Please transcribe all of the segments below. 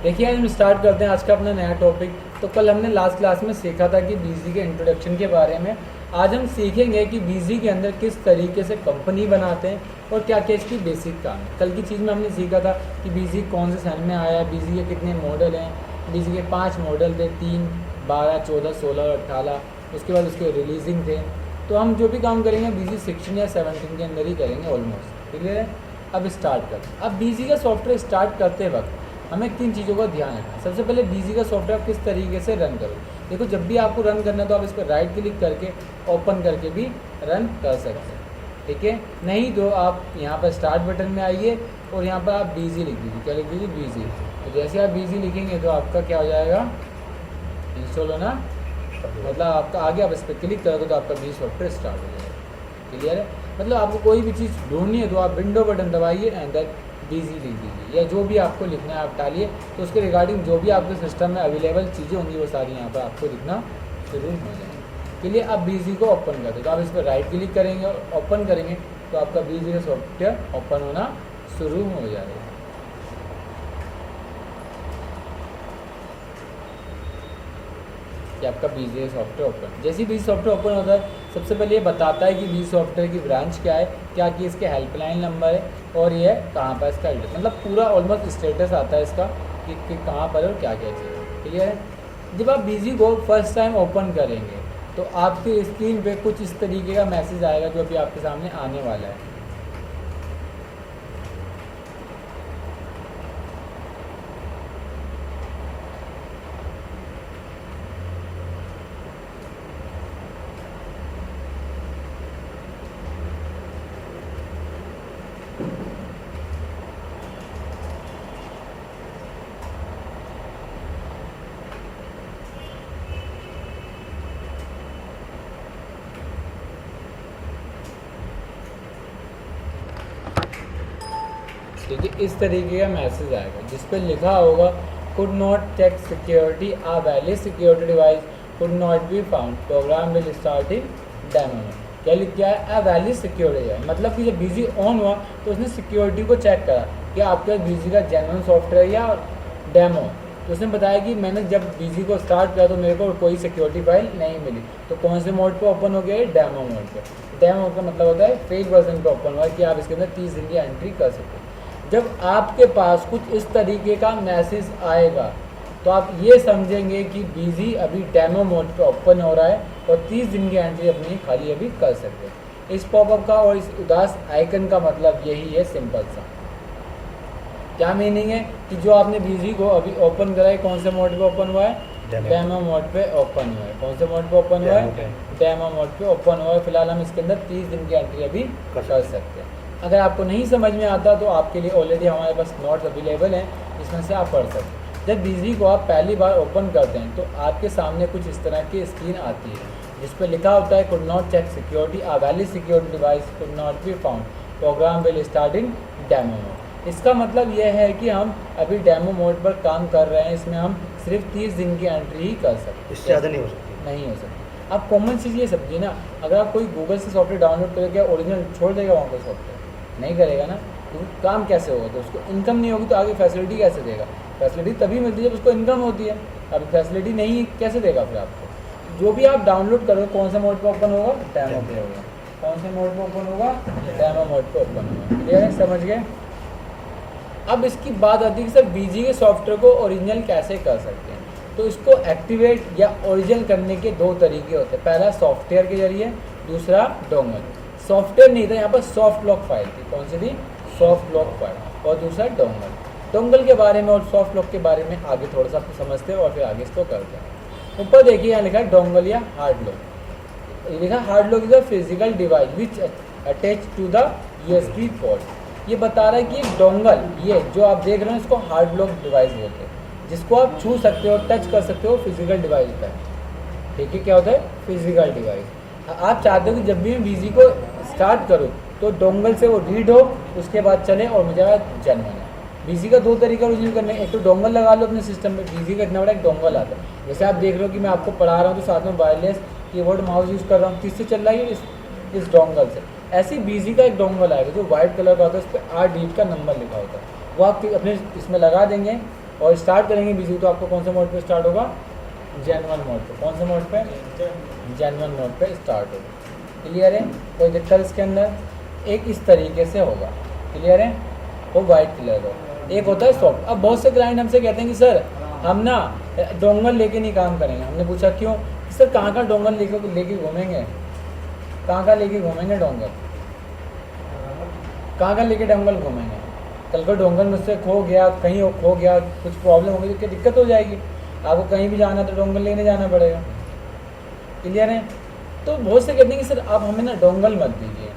देखिए आज हम स्टार्ट करते हैं आज का अपना नया टॉपिक। तो कल हमने लास्ट क्लास में सीखा था कि बीजी के इंट्रोडक्शन के बारे में। आज हम सीखेंगे कि बीजी के अंदर किस तरीके से कंपनी बनाते हैं और क्या क्या इसकी बेसिक काम है। कल की चीज़ में हमने सीखा था कि बीजी कौन से सन में आया, बीजी के कितने मॉडल हैं। बीजी के 5 मॉडल थे, 3, 12, 14, 16 और 18। उसके बाद उसके रिलीजिंग थे। तो हम जो भी काम करेंगे बीजी 16 या 17 के अंदर ही करेंगे ऑलमोस्ट। क्लियर है? अब स्टार्ट करते। अब बीजी का सॉफ्टवेयर स्टार्ट करते वक्त हमें 3 चीज़ों का ध्यान रखना है। सबसे पहले बीजी का सॉफ्टवेयर किस तरीके से रन करो। देखो जब भी आपको रन करना है तो आप इस पर राइट क्लिक करके ओपन करके भी रन कर सकते हैं, ठीक है। नहीं तो आप यहाँ पर स्टार्ट बटन में आइए और यहाँ पर आप बीजी लिख दीजिए। क्या लिख दीजिए? बीजी। तो जैसे आप बीजी लिखेंगे तो आपका क्या हो जाएगा, इंस्टॉल होना, मतलब आपका आगे आप इस पर क्लिक करोगे तो आपका बीजी सॉफ्टवेयर स्टार्ट हो जाएगा। क्लियर है? मतलब आपको कोई भी चीज़ ढूंढनी है तो आप विंडो बटन दबाइए एंड देन बीजी लिख दीजिए, या जो भी आपको लिखना है आप डालिए। तो उसके रिगार्डिंग जो भी आपके सिस्टम में अवेलेबल चीज़ें होंगी वो सारी यहाँ पर आपको दिखना शुरू हो जाएंगी। के लिए आप बीजी को ओपन कर दो तो आप इस पर राइट क्लिक करेंगे और ओपन करेंगे तो आपका बीजी का सॉफ्टवेयर ओपन होना शुरू हो जाएगा। कि आपका बीजी सॉफ्टवेयर ओपन, जैसे ही बीजी सॉफ्टवेयर ओपन होता है सबसे पहले ये बताता है कि बीजी सॉफ्टवेयर की ब्रांच क्या है, क्या कि इसके हेल्पलाइन नंबर है और ये कहाँ पर इसका एड्रेस, मतलब पूरा ऑलमोस्ट स्टेटस आता है इसका कि कहाँ पर और क्या क्या चीज़। क्लियर है? जब आप बीजी को फर्स्ट टाइम ओपन करेंगे तो आपकी स्क्रीन पे कुछ इस तरीके का मैसेज आएगा जो अभी आपके सामने आने वाला है। ठीक है, इस तरीके का मैसेज आएगा जिस पर लिखा होगा could not check security, a valid security device could not be found, program will start in demo. क्या लिख गया है? आ वैलिड सिक्योरिटी है, मतलब कि जब बीजी ऑन हुआ तो उसने सिक्योरिटी को चेक करा कि आपके बीजी का जेन्युइन सॉफ्टवेयर या डेमो। तो उसने बताया कि मैंने जब बीजी को स्टार्ट किया तो मेरे को कोई सिक्योरिटी फाइल नहीं मिली। तो कौन से मोड पे ओपन हो गया है? डेमो मोड पे। डेमो का मतलब होता है फेक वर्जन पे ओपन हुआ है कि आप इसके अंदर 30 दिन की एंट्री कर सकते हैं। जब आपके पास कुछ इस तरीके का मैसेज आएगा तो आप ये समझेंगे कि बीजी अभी डेमो मोड पे ओपन हो रहा है और 30 दिन की एंट्री अपनी खाली अभी कर सकते हैं। इस पॉपअप का और इस उदास आइकन का मतलब यही है, सिंपल सा। क्या मीनिंग है कि जो आपने बीजी को अभी ओपन करा है कौन से मोड पे ओपन हुआ है? डेमो मोड पे ओपन हुआ है। कौन से मोड पे ओपन हुआ है? डेमो मोड पे ओपन हुआ है। फिलहाल हम इसके अंदर 30 दिन की एंट्री अभी कर सकते हैं। अगर आपको नहीं समझ में आता तो आपके लिए ऑलरेडी हमारे पास नोट्स अवेलेबल हैं, इसमें से आप पढ़ सकते हैं। जब बीजी को आप पहली बार ओपन करते हैं तो आपके सामने कुछ इस तरह की स्क्रीन आती है जिस पर लिखा होता है could not check security, a valid security device could not be found, program will start in demo mode. इसका मतलब यह है कि हम अभी डेमो मोड पर काम कर रहे हैं, इसमें हम सिर्फ 30 दिन की एंट्री ही कर सकते हैं, इससे ज़्यादा नहीं हो सकती। नहीं हो सकती। आप कॉमन चीज़ ये समझिए ना, अगर आप कोई गूगल से सॉफ्टवेयर डाउनलोड करके ओरिजिनल छोड़ देगा वहाँ पर सॉफ्टवेयर नहीं करेगा ना, तो काम कैसे होगा? तो उसको इनकम नहीं होगी तो आगे फैसिलिटी कैसे देगा? फैसिलिटी तभी मिलती है जब उसको इनकम होती है। अभी फैसिलिटी नहीं कैसे देगा फिर आपको? जो भी आप डाउनलोड करोगे कौन सा मोड पे ओपन होगा? डेमो पे होगा। कौन से मोड पे ओपन होगा? डेमो मोड पे ओपन होगा। क्लियर है? समझ गए? अब इसकी बात आती है कि सर बीजी के सॉफ्टवेयर को ओरिजिनल कैसे कर सकते हैं। तो इसको एक्टिवेट या ओरिजिनल करने के 2 तरीके होते हैं। पहला सॉफ्टवेयर के जरिए, दूसरा डोंगल। सॉफ्टवेयर नहीं था, यहाँ पर सॉफ्ट लॉक फाइल थी। कौन सी थी? Soft lock file. और दूसरा डोंगल। डोंगल के बारे में और सॉफ्ट लॉक के बारे में आगे थोड़ा सा समझते हैं और फिर आगे इसको करते हैं। ऊपर देखिए यहाँ लिखा है डोंगल या हार्ड लॉक। ये लिखा hard lock is a physical device which attach to the USB port. ये बता रहा है कि डोंगल, ये जो आप देख रहे हैं इसको हार्ड लॉक डिवाइस बोलते हैं, जिसको आप छू सकते हो, टच कर सकते हो, फिजिकल डिवाइस होता है। ठीक है, क्या होता है? Physical device. आप चाहते हो कि जब भी मैं बीजी को स्टार्ट करूँ तो डोंगल से वो रीड हो, उसके बाद चले और मुझे जेन्युइन है। बीजी का 2 तरीका ओरिजिनल करने, एक तो डोंगल लगा लो अपने सिस्टम में। बीजी का इतना बड़ा एक डोंगल आता है। जैसे आप देख रहे हो कि मैं आपको पढ़ा रहा हूँ तो साथ में वायरलेस कीबोर्ड माउस यूज़ कर रहा हूँ, किससे चल रहा है? इस डोंगल से। ऐसे ही बीजी का एक डोंगल आएगा जो व्हाइट कलर का होता है, उस पर 8 डिजिट का नंबर लिखा होता है। वो आप अपने इसमें लगा देंगे और स्टार्ट करेंगे बिजी तो आपको कौन से मोड पे स्टार्ट होगा, जेन 1 मोड पे। कौन से मोड पे, जेन 1 मोड पे स्टार्ट होगा। क्लियर है, कोई दिक्कत इसके अंदर। एक इस तरीके से होगा, क्लियर है, वो वाइट कलर का। एक होता है सॉफ्ट। अब बहुत से क्लाइंट हमसे कहते हैं कि सर हम ना डोंगल लेके नहीं काम करेंगे। हमने पूछा क्यों, सर कहाँ कहाँ डोंगल लेके घूमेंगे, कहाँ लेके घूमेंगे डोंगल, कहाँ लेके डोंगल घूमेंगे। कल को डोंगल मुझसे खो गया, कहीं खो गया, कुछ प्रॉब्लम हो गई तो क्या दिक्कत हो जाएगी। आपको कहीं भी जाना तो डोंगल लेने जाना पड़ेगा। क्लियर है। तो बहुत से कहते हैं कि सर आप हमें ना डोंगल मत दीजिए,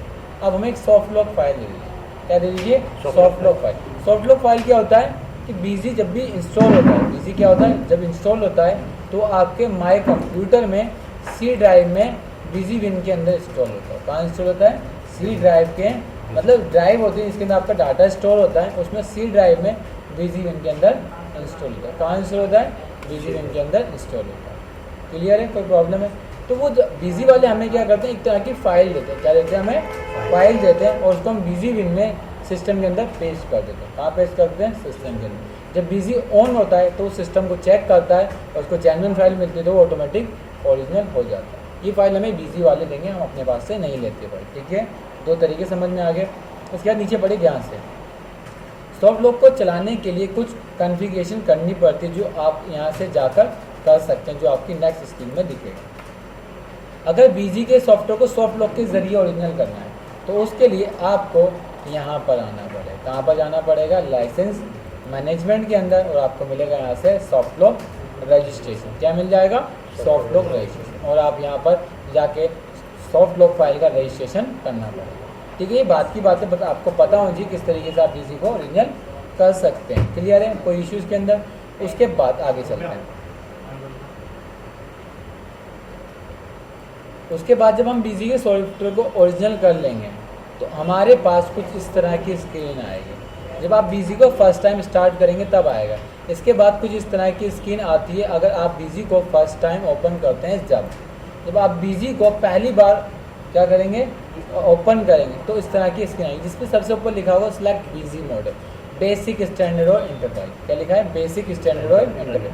आप हमें एक सॉफ्ट लॉक फाइल दे दीजिए। क्या दे दीजिए, soft lock file. Soft lock file क्या होता है कि बीजी जब भी इंस्टॉल होता है, बीजी क्या होता है जब इंस्टॉल होता है तो आपके माई कंप्यूटर में सी ड्राइव में बीजी विन के अंदर इंस्टॉल होता है। कहाँ इंस्टॉल होता है, सी ड्राइव के, मतलब ड्राइव होती है इसके अंदर आपका डाटा स्टोर होता है, उसमें सी ड्राइव में बीजी विन के अंदर इंस्टॉल होता है। कहाँ इंस्टॉल होता है, बीजी विन के अंदर इंस्टॉल होता है। क्लियर है, कोई प्रॉब्लम है। तो वो बीजी वाले हमें क्या करते हैं, एक तरह की फाइल देते हैं। क्या देते हैं, हमें फाइल देते हैं और उसको हम बीजी विन में सिस्टम के अंदर पेस्ट कर देते हैं। कहाँ पेस्ट करते हैं, सिस्टम के अंदर। जब बीजी ऑन होता है तो सिस्टम को चेक करता है और उसको जेन्युइन फाइल मिलती है तो वो ऑटोमेटिक ओरिजिनल हो जाता है। ये फाइल हमें बीजी वाले देंगे, हम अपने पास से नहीं लेते भाई। ठीक है, दो तरीके समझ में आ गए। उसके बाद नीचे पड़े ध्यान से, सॉफ्ट लॉक को चलाने के लिए कुछ कॉन्फ़िगरेशन करनी पड़ती है जो आप यहाँ से जाकर कर सकते हैं, जो आपकी नेक्स्ट स्क्रीन में दिखेगा। अगर बीजी के सॉफ्टवेयर को सॉफ्ट लॉक के ज़रिए ओरिजिनल करना है तो उसके लिए आपको यहाँ पर आना पड़ेगा। कहाँ पर जाना पड़ेगा, लाइसेंस मैनेजमेंट के अंदर, और आपको मिलेगा यहाँ से सॉफ्ट लॉक रजिस्ट्रेशन। क्या मिल जाएगा, सॉफ्ट लॉक रजिस्ट्रेशन। और आप यहाँ पर जाके सॉफ्ट लॉक फाइल का रजिस्ट्रेशन करना पड़ेगा। ठीक है, ये बात की बातें आपको पता हो जी किस तरीके से आप बीजी को ओरिजिनल कर सकते हैं। क्लियर है, कोई इश्यूज़ के अंदर। उसके बाद आगे चलते हैं। उसके बाद जब हम बीजी के सॉफ्टवेयर को ओरिजिनल कर लेंगे तो हमारे पास कुछ इस तरह की स्क्रीन आएगी। जब आप बीजी को फर्स्ट टाइम स्टार्ट करेंगे तब आएगा। इसके बाद कुछ इस तरह की स्क्रीन आती है अगर आप बीजी को फर्स्ट टाइम ओपन करते हैं। जब आप बीजी को पहली बार क्या करेंगे, ओपन करेंगे तो इस तरह की स्क्रीन आएगी जिसपे सबसे ऊपर लिखा होगा सिलेक्ट बीजी मॉडल, बेसिक, स्टैंडर्ड और एंटरप्राइज। क्या लिखा है, बेसिक, स्टैंडर्ड और एंटरप्राइज।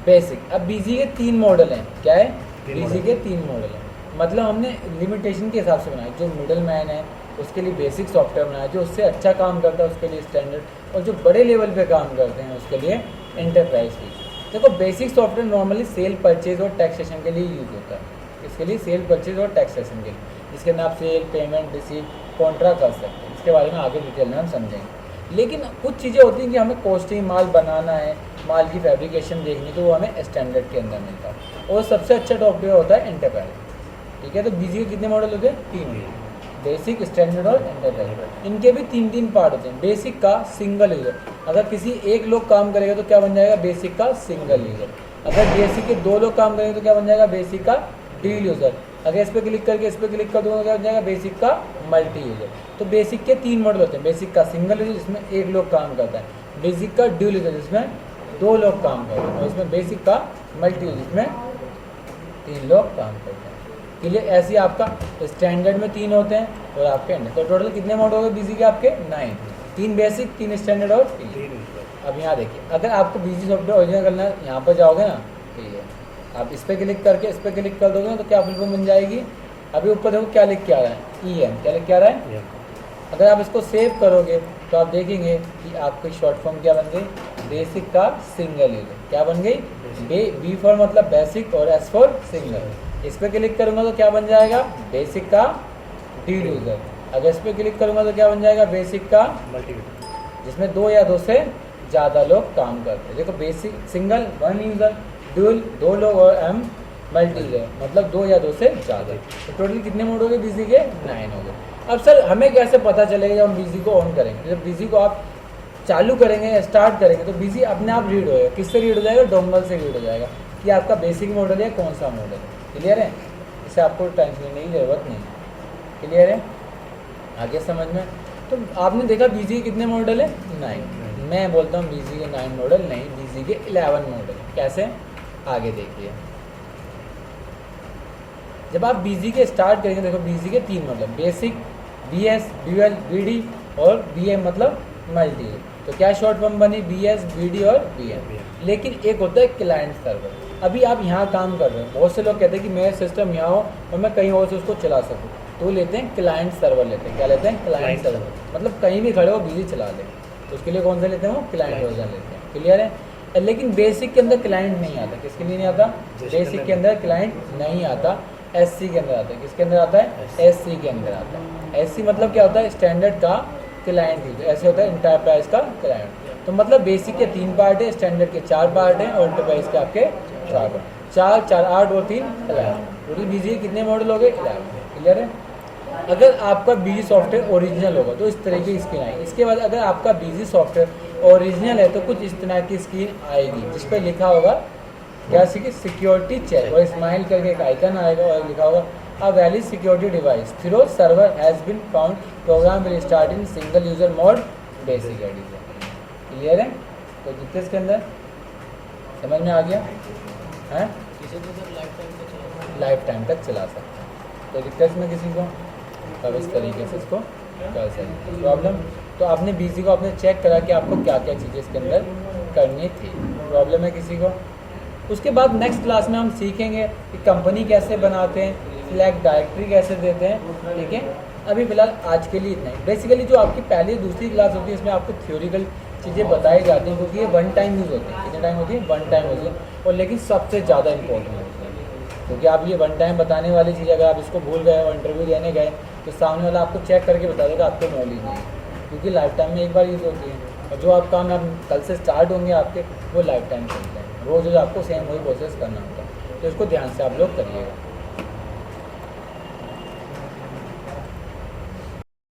बेसिक। अब बीजी के 3 मॉडल हैं। क्या है, बीजी के 3 मॉडल हैं। मतलब हमने लिमिटेशन के हिसाब से बनाया। जो मिडल मैन है उसके लिए बेसिक सॉफ्टवेयर बनाया, जो उससे अच्छा काम करता है उसके लिए स्टैंडर्ड, और जो बड़े लेवल पे काम करते हैं उसके लिए एंटरप्राइज की। देखो basic software normally sale, purchase और टैक्सेशन के लिए यूज़ होता है। इसके लिए सेल, परचेज और टैक्सेशन के लिए, जिसके अंदर आप सेल, पेमेंट, रिसीव, कॉन्ट्रा कर सकते हैं। इसके बारे में आगे डिटेल में हम समझेंगे। लेकिन कुछ चीज़ें होती हैं कि हमें कॉस्टिंग, माल बनाना है, माल की फैब्रिकेशन देखनी, तो वो हमें स्टैंडर्ड के अंदर मिलता है। और सबसे अच्छा सॉफ्टवेयर होता है एंटरप्राइज। ठीक है, तो बीजी के कितने मॉडल होते हैं, 3, बेसिक, स्टैंडर्ड और एंटरप्राइज। इनके भी 3 पार्ट होते हैं। बेसिक का सिंगल यूज़र, अगर किसी एक लोग काम करेगा तो क्या बन जाएगा, बेसिक का सिंगल यूज़र। अगर बेसिक के 2 लोग काम करेंगे तो क्या बन जाएगा, बेसिक का डुअल यूज़र। अगर इस पर क्लिक करके इस पर क्लिक कर दूँगा तो क्या बन जाएगा, बेसिक का मल्टी यूज़र। तो बेसिक के 3 मॉडल होते हैं। बेसिक का सिंगल यूज़र जिसमें 1 लोग काम करता है, बेसिक का डुअल यूज़र जिसमें 2 लोग काम करते हैं, और इसमें बेसिक का मल्टी यूज़र जिसमें 3 लोग काम करते हैं। के लिए ऐसे आपका स्टैंडर्ड में 3 होते हैं और आपके अंडर। तो टोटल कितने मोड हो गए बीजी के आपके, 9। 3 बेसिक, 3 स्टैंडर्ड और 3। अब यहाँ देखिए, अगर आपको बीजी सॉफ्टवेयर ओरिजिनल करना है, यहाँ पर जाओगे ना तो ये आप इस पर क्लिक करके इस पर क्लिक कर दोगे ना तो क्या फुल फॉर्म बन जाएगी। अभी ऊपर देखो क्या लिख के आ रहा है, EM। क्या लिख के आ रहा है। अगर आप इसको सेव करोगे तो आप देखेंगे कि आपकी शॉर्ट फॉर्म क्या बन गई, बेसिक का सिंगल यूज़र। क्या बन गई, B फॉर मतलब बेसिक और S फॉर सिंगल। इस पर क्लिक करूँगा तो क्या बन जाएगा, बेसिक का डुअल यूज़र। अगर इस पर क्लिक करूँगा तो क्या बन जाएगा, बेसिक का मल्टी, जिसमें 2 या 2 से ज़्यादा लोग काम करते हैं। देखो बेसिक सिंगल 1 यूज़र, डुअल 2 लोग और M मल्टी यूज़र मतलब 2 या 2 से ज़्यादा। तो टोटल कितने मोड हो गए बीजी के, 9 हो गए। अब सर हमें कैसे पता चलेगा जब हम बीजी को ऑन करेंगे। जब बीजी को आप चालू करेंगे या स्टार्ट करेंगे तो बीजी अपने आप रीड होएगा। किससे रीड हो जाएगा, डोंगल से रीड हो जाएगा कि आपका बेसिक मॉडल है कौन सा मॉडल है। क्लियर है, इससे आपको टेंशन लेने की ज़रूरत नहीं। क्लियर है, आगे समझ में। तो आपने देखा बीजी के कितने मॉडल है, 9। मैं बोलता हूँ बीजी के 9 मॉडल नहीं, बीजी के 11 मॉडल। कैसे, आगे देखिए। जब आप बीजी के स्टार्ट करेंगे, देखो बीजी के 3 model, basic, BS, dual, BD और BM मतलब मल्टी। तो क्या शॉर्ट फॉर्म बनी, BS, BD और BM। लेकिन एक होता है क्लाइंट सर्वर। अभी आप यहाँ काम कर रहे हो, बहुत से लोग कहते हैं कि मेरा सिस्टम यहाँ हो और मैं कहीं और से उसको चला सकूँ, तो लेते हैं क्लाइंट सर्वर लेते हैं। क्या लेते हैं? Client server. मतलब कहीं भी खड़े हो बिजी चला लें, तो उसके लिए कौन सा लेते हैं? वो क्लाइंट वर्जन लेते हैं। क्लियर है? लेकिन बेसिक के अंदर क्लाइंट नहीं आता। किसके लिए नहीं आता? बेसिक के अंदर क्लाइंट नहीं आता, SC के अंदर आता है। किसके अंदर आता है? SC के अंदर आता है। SC मतलब क्या होता है? स्टैंडर्ड का क्लाइंट यूजर। ऐसे होता है इंटरप्राइज का क्लाइंट। तो मतलब बेसिक के 3 पार्ट है, स्टैंडर्ड के 4 पार्ट हैं और इंटरप्राइज के आपके 4 पार्ट। 4 4 8 और 3 11। टोटल BG कितने मॉडल हो गए? 11। क्लियर है? अगर आपका BG सॉफ्टवेयर ओरिजिनल होगा तो इस तरह की स्क्रीन आएगी। इसके बाद अगर आपका BG सॉफ्टवेयर ओरिजिनल है तो कुछ इस तरह की स्क्रीन आएगी, जिस पर लिखा होगा क्या? सिक्योरिटी चेक, और स्माइल करके एक आइकन आएगा और लिखा होगा a valid security device through server has been found, program will start in single user mode, basic edition. Clear है? तो जितने इसके अंदर समझ में आ गया है? लाइफ टाइम तक चला सकते हैं। तो दिक्कत में किसी को तब इस तरीके से इसको कर सकते। प्रॉब्लम तो आपने BG को आपने चेक करा कि आपको क्या क्या चीज़ें इसके अंदर करनी थी। प्रॉब्लम है किसी को? उसके बाद नेक्स्ट क्लास में हम सीखेंगे कि कंपनी कैसे बनाते हैं, सिलेक्ट डायरेक्टरी कैसे देते हैं। ठीक है? अभी फिलहाल आज के लिए इतना ही। बेसिकली जो आपकी पहली दूसरी क्लास होती है इसमें आपको थ्योरिकल चीज़ें बताई जाती हैं, क्योंकि ये वन टाइम यूज़ होती है। कितने टाइम होती है? वन टाइम होती है, और लेकिन सबसे ज़्यादा इंपॉर्टेंट होती है। क्योंकि आप ये वन टाइम बताने वाली चीज़ अगर आप इसको भूल गए और इंटरव्यू देने गए तो सामने वाला आपको चेक करके बता देगा आपको नॉलेज नहीं है, क्योंकि लाइफ टाइम में एक बार यूज़ होती है। और जो आप काम आप कल से स्टार्ट होंगे आपके, वो लाइफ टाइम चलते हैं। रोज़ रोज़ आपको सेम वही प्रोसेस करना होता है। तो इसको ध्यान से आप लोग करिएगा।